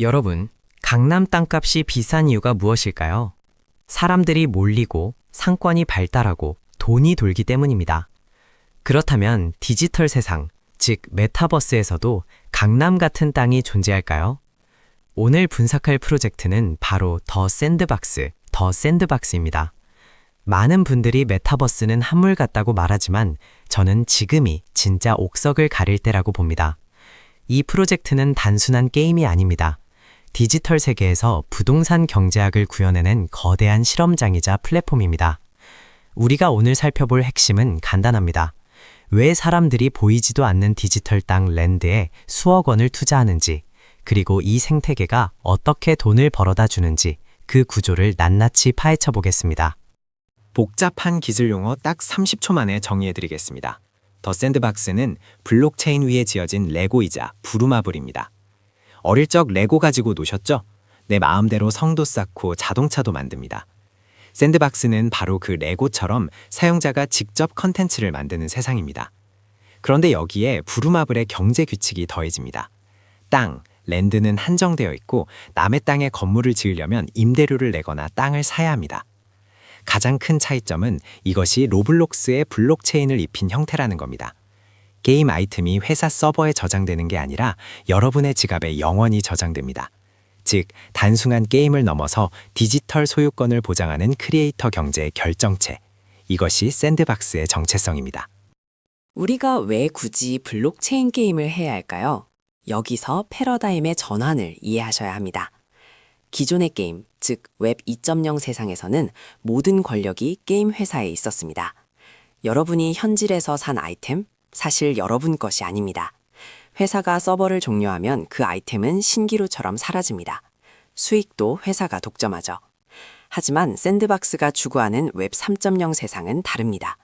여러분, 강남 땅값이 비싼 이유가 무엇일까요? 사람들이 몰리고 상권이 발달하고 돈이 돌기 때문입니다. 그렇다면 디지털 세상, 즉 메타버스에서도 강남 같은 땅이 존재할까요? 오늘 분석할 프로젝트는 바로 더 샌드박스입니다. 많은 분들이 메타버스는 한물 같다고 말하지만 저는 지금이 진짜 옥석을 가릴 때라고 봅니다. 이 프로젝트는 단순한 게임이 아닙니다. 디지털 세계에서 부동산 경제학을 구현해낸 거대한 실험장이자 플랫폼입니다. 우리가 오늘 살펴볼 핵심은 간단합니다. 왜 사람들이 보이지도 않는 디지털 땅 랜드에 수억 원을 투자하는지, 그리고 이 생태계가 어떻게 돈을 벌어다 주는지 그 구조를 낱낱이 파헤쳐 보겠습니다. 복잡한 기술 용어 딱 30초 만에 정리해드리겠습니다. 더 샌드박스는 블록체인 위에 지어진 레고이자 부루마블입니다. 어릴 적 레고 가지고 노셨죠? 내 마음대로 성도 쌓고 자동차도 만듭니다. 샌드박스는 바로 그 레고처럼 사용자가 직접 컨텐츠를 만드는 세상입니다. 그런데 여기에 부루마블의 경제 규칙이 더해집니다. 땅, 랜드는 한정되어 있고 남의 땅에 건물을 지으려면 임대료를 내거나 땅을 사야 합니다. 가장 큰 차이점은 이것이 로블록스의 블록체인을 입힌 형태라는 겁니다. 게임 아이템이 회사 서버에 저장되는 게 아니라 여러분의 지갑에 영원히 저장됩니다. 즉, 단순한 게임을 넘어서 디지털 소유권을 보장하는 크리에이터 경제의 결정체. 이것이 샌드박스의 정체성입니다. 우리가 왜 굳이 블록체인 게임을 해야 할까요? 여기서 패러다임의 전환을 이해하셔야 합니다. 기존의 게임, 즉 웹 2.0 세상에서는 모든 권력이 게임 회사에 있었습니다. 여러분이 현질에서 산 아이템, 사실 여러분 것이 아닙니다. 회사가 서버를 종료하면 그 아이템은 신기루처럼 사라집니다. 수익도 회사가 독점하죠. 하지만 샌드박스가 추구하는 웹 3.0 세상은 다릅니다.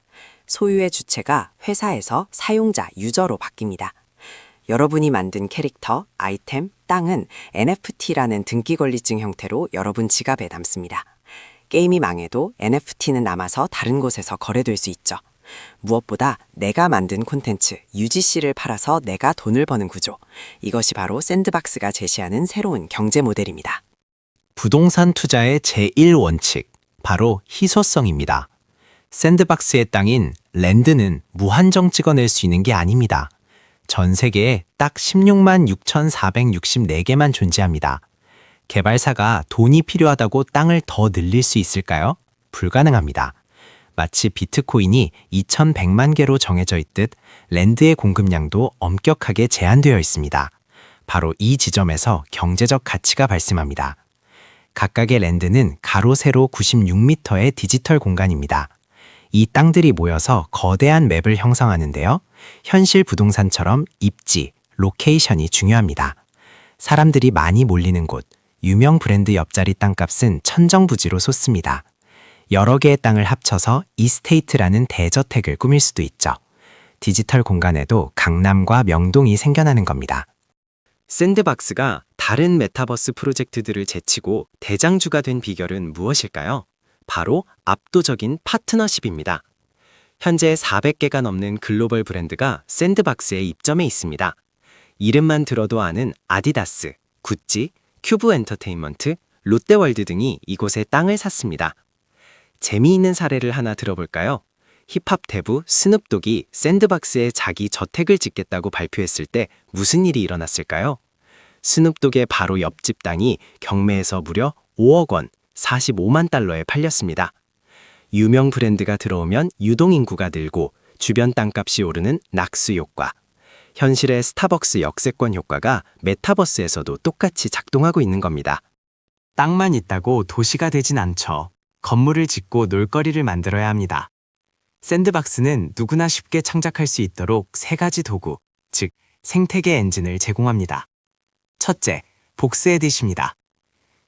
소유의 주체가 회사에서 사용자, 유저로 바뀝니다. 여러분이 만든 캐릭터, 아이템, 땅은 NFT라는 등기권리증 형태로 여러분 지갑에 남습니다. 게임이 망해도 NFT는 남아서 다른 곳에서 거래될 수 있죠. 무엇보다 내가 만든 콘텐츠, UGC를 팔아서 내가 돈을 버는 구조. 이것이 바로 샌드박스가 제시하는 새로운 경제 모델입니다. 부동산 투자의 제1원칙, 바로 희소성입니다. 샌드박스의 땅인 랜드는 무한정 찍어낼 수 있는 게 아닙니다. 전 세계에 딱 16만 6,464개만 존재합니다. 개발사가 돈이 필요하다고 땅을 더 늘릴 수 있을까요? 불가능합니다. 마치 비트코인이 2,100만 개로 정해져 있듯 랜드의 공급량도 엄격하게 제한되어 있습니다. 바로 이 지점에서 경제적 가치가 발생합니다. 각각의 랜드는 가로 세로 96m의 디지털 공간입니다. 이 땅들이 모여서 거대한 맵을 형성하는데요. 현실 부동산처럼 입지, 로케이션이 중요합니다. 사람들이 많이 몰리는 곳, 유명 브랜드 옆자리 땅값은 천정부지로 솟습니다. 여러 개의 땅을 합쳐서 이스테이트라는 대저택을 꾸밀 수도 있죠. 디지털 공간에도 강남과 명동이 생겨나는 겁니다. 샌드박스가 다른 메타버스 프로젝트들을 제치고 대장주가 된 비결은 무엇일까요? 바로 압도적인 파트너십입니다. 현재 400개가 넘는 글로벌 브랜드가 샌드박스에 입점해 있습니다. 이름만 들어도 아는 아디다스, 구찌, 큐브 엔터테인먼트, 롯데월드 등이 이곳에 땅을 샀습니다. 재미있는 사례를 하나 들어볼까요? 힙합 대부 스눕독이 샌드박스에 자기 저택을 짓겠다고 발표했을 때 무슨 일이 일어났을까요? 스눕독의 바로 옆집 땅이 경매에서 무려 5억 원, 45만 달러에 팔렸습니다. 유명 브랜드가 들어오면 유동인구가 늘고 주변 땅값이 오르는 낙수 효과. 현실의 스타벅스 역세권 효과가 메타버스에서도 똑같이 작동하고 있는 겁니다. 땅만 있다고 도시가 되진 않죠. 건물을 짓고 놀거리를 만들어야 합니다. 샌드박스는 누구나 쉽게 창작할 수 있도록 세 가지 도구, 즉 생태계 엔진을 제공합니다. 첫째, 복스 에딧입니다.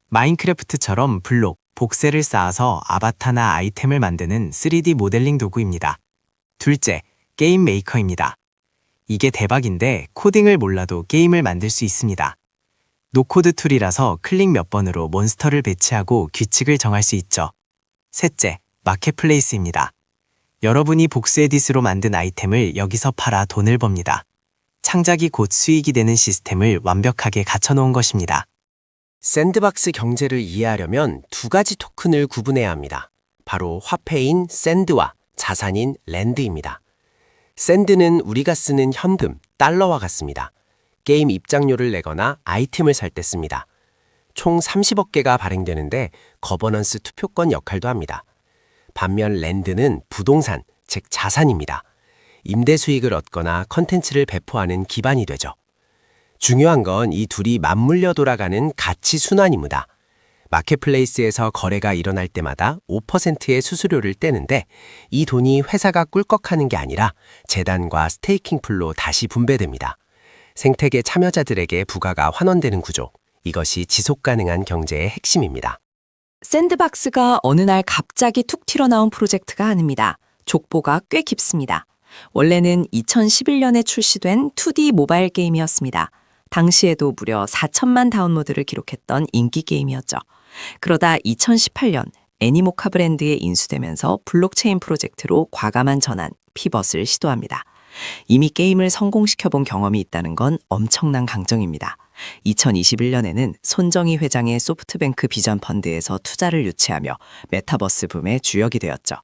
마인크래프트처럼 블록, 복새를 쌓아서 아바타나 아이템을 만드는 3D 모델링 도구입니다. 둘째, 게임 메이커입니다. 이게 대박인데 코딩을 몰라도 게임을 만들 수 있습니다. 노코드 툴이라서 클릭 몇 번으로 몬스터를 배치하고 규칙을 정할 수 있죠. 셋째, 마켓플레이스입니다. 여러분이 복수 에딧으로 만든 아이템을 여기서 팔아 돈을 법니다. 창작이 곧 수익이 되는 시스템을 완벽하게 갖춰놓은 것입니다. 샌드박스 경제를 이해하려면 두 가지 토큰을 구분해야 합니다. 바로 화폐인 샌드와 자산인 랜드입니다. 샌드는 우리가 쓰는 현금, 달러와 같습니다. 게임 입장료를 내거나 아이템을 살 때 씁니다. 총 30억 개가 발행되는데 거버넌스 투표권 역할도 합니다. 반면 랜드는 부동산, 즉 자산입니다. 임대 수익을 얻거나 컨텐츠를 배포하는 기반이 되죠. 중요한 건 이 둘이 맞물려 돌아가는 가치 순환입니다. 마켓플레이스에서 거래가 일어날 때마다 5%의 수수료를 떼는데 이 돈이 회사가 꿀꺽하는 게 아니라 재단과 스테이킹 풀로 다시 분배됩니다. 생태계 참여자들에게 부가가 환원되는 구조. 이것이 지속 가능한 경제의 핵심입니다. 샌드박스가 어느 날 갑자기 툭 튀어나온 프로젝트가 아닙니다. 족보가 꽤 깊습니다. 원래는 2011년에 출시된 2D 모바일 게임이었습니다. 당시에도 무려 4천만 다운로드를 기록했던 인기 게임이었죠. 그러다 2018년 애니모카 브랜드에 인수되면서 블록체인 프로젝트로 과감한 전환, 피벗을 시도합니다. 이미 게임을 성공시켜본 경험이 있다는 건 엄청난 강정입니다. 2021년에는 손정희 회장의 소프트뱅크 비전 펀드에서 투자를 유치하며 메타버스 붐의 주역이 되었죠.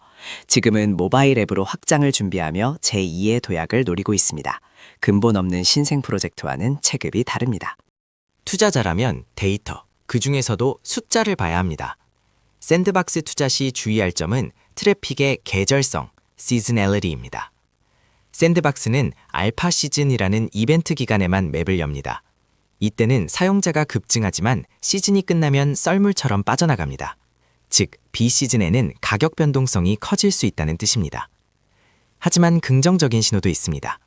지금은 모바일 앱으로 확장을 준비하며 제2의 도약을 노리고 있습니다. 근본 없는 신생 프로젝트와는 체급이 다릅니다. 투자자라면 데이터, 그 중에서도 숫자를 봐야 합니다. 샌드박스 투자 시 주의할 점은 트래픽의 계절성, 시즈널리티입니다. 샌드박스는 알파 시즌이라는 이벤트 기간에만 맵을 엽니다. 이때는 사용자가 급증하지만 시즌이 끝나면 썰물처럼 빠져나갑니다. 즉, 비시즌에는 가격 변동성이 커질 수 있다는 뜻입니다. 하지만 긍정적인 신호도 있습니다.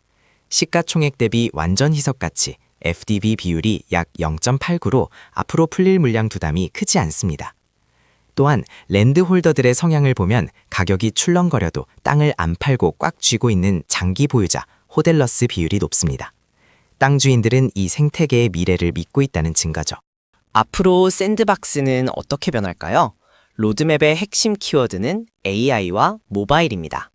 시가총액 대비 완전 희석 가치, FDV 비율이 약 0.89로 앞으로 풀릴 물량 부담이 크지 않습니다. 또한 랜드 홀더들의 성향을 보면 가격이 출렁거려도 땅을 안 팔고 꽉 쥐고 있는 장기 보유자, 호델러스 비율이 높습니다. 땅 주인들은 이 생태계의 미래를 믿고 있다는 증거죠. 앞으로 샌드박스는 어떻게 변할까요? 로드맵의 핵심 키워드는 AI와 모바일입니다.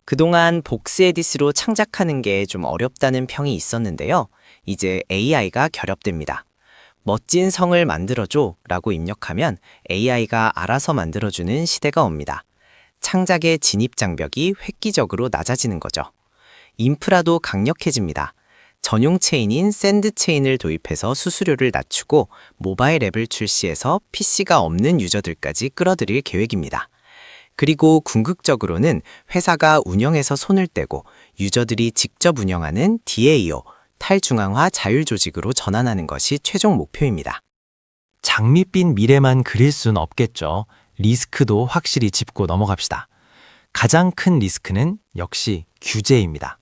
그동안 복스에디스로 창작하는 게 좀 어렵다는 평이 있었는데요. 이제 AI가 결합됩니다. 멋진 성을 만들어줘 라고 입력하면 AI가 알아서 만들어주는 시대가 옵니다. 창작의 진입 장벽이 획기적으로 낮아지는 거죠. 인프라도 강력해집니다. 전용 체인인 샌드 체인을 도입해서 수수료를 낮추고 모바일 앱을 출시해서 PC가 없는 유저들까지 끌어들일 계획입니다. 그리고 궁극적으로는 회사가 운영에서 손을 떼고 유저들이 직접 운영하는 DAO, 탈중앙화 자율조직으로 전환하는 것이 최종 목표입니다. 장밋빛 미래만 그릴 순 없겠죠. 리스크도 확실히 짚고 넘어갑시다. 가장 큰 리스크는 역시 규제입니다.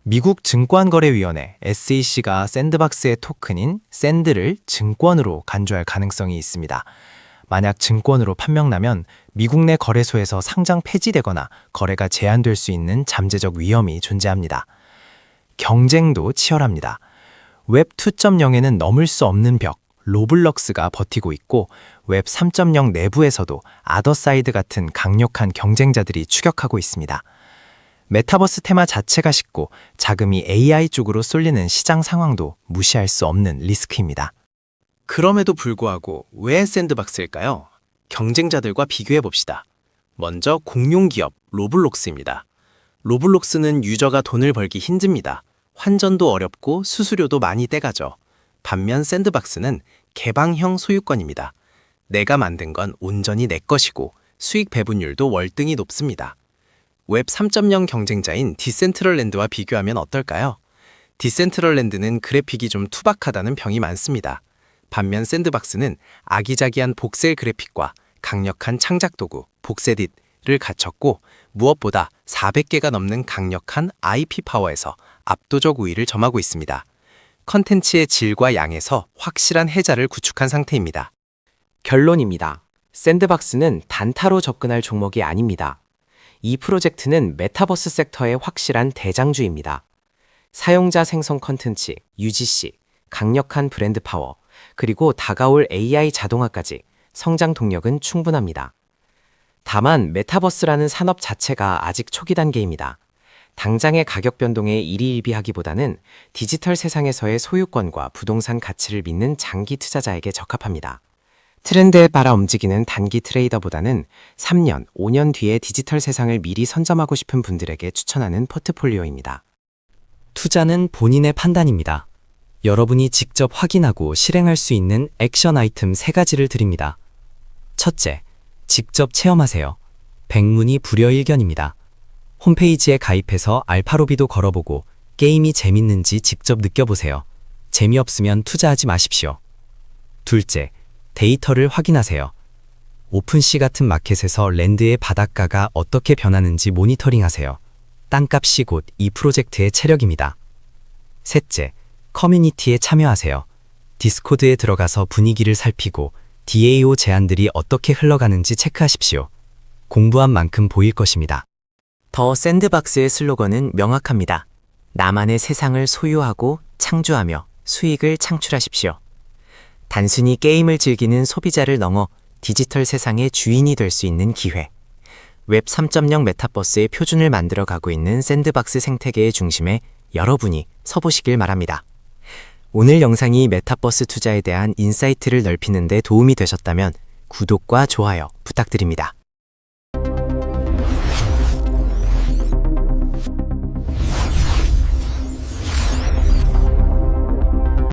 미국 증권거래위원회 SEC가 샌드박스의 토큰인 샌드를 증권으로 간주할 가능성이 있습니다. 만약 증권으로 판명나면 미국 내 거래소에서 상장 폐지되거나 거래가 제한될 수 있는 잠재적 위험이 존재합니다. 경쟁도 치열합니다. 웹 2.0에는 넘을 수 없는 벽, 로블록스가 버티고 있고 웹 3.0 내부에서도 아더사이드 같은 강력한 경쟁자들이 추격하고 있습니다. 메타버스 테마 자체가 식고 자금이 AI 쪽으로 쏠리는 시장 상황도 무시할 수 없는 리스크입니다. 그럼에도 불구하고 왜 샌드박스일까요? 경쟁자들과 비교해봅시다. 먼저 공룡기업 로블록스입니다. 로블록스는 유저가 돈을 벌기 힘듭니다. 환전도 어렵고 수수료도 많이 떼가죠. 반면 샌드박스는 개방형 소유권입니다. 내가 만든 건 온전히 내 것이고 수익 배분율도 월등히 높습니다. 웹 3.0 경쟁자인 디센트럴랜드와 비교하면 어떨까요? 디센트럴랜드는 그래픽이 좀 투박하다는 평이 많습니다. 반면 샌드박스는 아기자기한 복셀 그래픽과 강력한 창작 도구, 복세딧을 갖췄고 무엇보다 400개가 넘는 강력한 IP 파워에서 압도적 우위를 점하고 있습니다. 컨텐츠의 질과 양에서 확실한 해자를 구축한 상태입니다. 결론입니다. 샌드박스는 단타로 접근할 종목이 아닙니다. 이 프로젝트는 메타버스 섹터의 확실한 대장주입니다. 사용자 생성 컨텐츠, UGC, 강력한 브랜드 파워, 그리고 다가올 AI 자동화까지 성장 동력은 충분합니다. 다만 메타버스라는 산업 자체가 아직 초기 단계입니다. 당장의 가격 변동에 일희일비하기보다는 디지털 세상에서의 소유권과 부동산 가치를 믿는 장기 투자자에게 적합합니다. 트렌드에 따라 움직이는 단기 트레이더보다는 3년, 5년 뒤에 디지털 세상을 미리 선점하고 싶은 분들에게 추천하는 포트폴리오입니다. 투자는 본인의 판단입니다. 여러분이 직접 확인하고 실행할 수 있는 액션 아이템 3가지를 드립니다. 첫째, 직접 체험하세요. 백문이 불여일견입니다. 홈페이지에 가입해서 알파로비도 걸어보고 게임이 재밌는지 직접 느껴보세요. 재미없으면 투자하지 마십시오. 둘째, 데이터를 확인하세요. 오픈시 같은 마켓에서 랜드의 바닷가가 어떻게 변하는지 모니터링하세요. 땅값이 곧 이 프로젝트의 체력입니다. 셋째, 커뮤니티에 참여하세요. 디스코드에 들어가서 분위기를 살피고 DAO 제안들이 어떻게 흘러가는지 체크하십시오. 공부한 만큼 보일 것입니다. 더 샌드박스의 슬로건은 명확합니다. 나만의 세상을 소유하고 창조하며 수익을 창출하십시오. 단순히 게임을 즐기는 소비자를 넘어 디지털 세상의 주인이 될 수 있는 기회. 웹 3.0 메타버스의 표준을 만들어 가고 있는 샌드박스 생태계의 중심에 여러분이 서보시길 바랍니다. 오늘 영상이 메타버스 투자에 대한 인사이트를 넓히는 데 도움이 되셨다면 구독과 좋아요 부탁드립니다.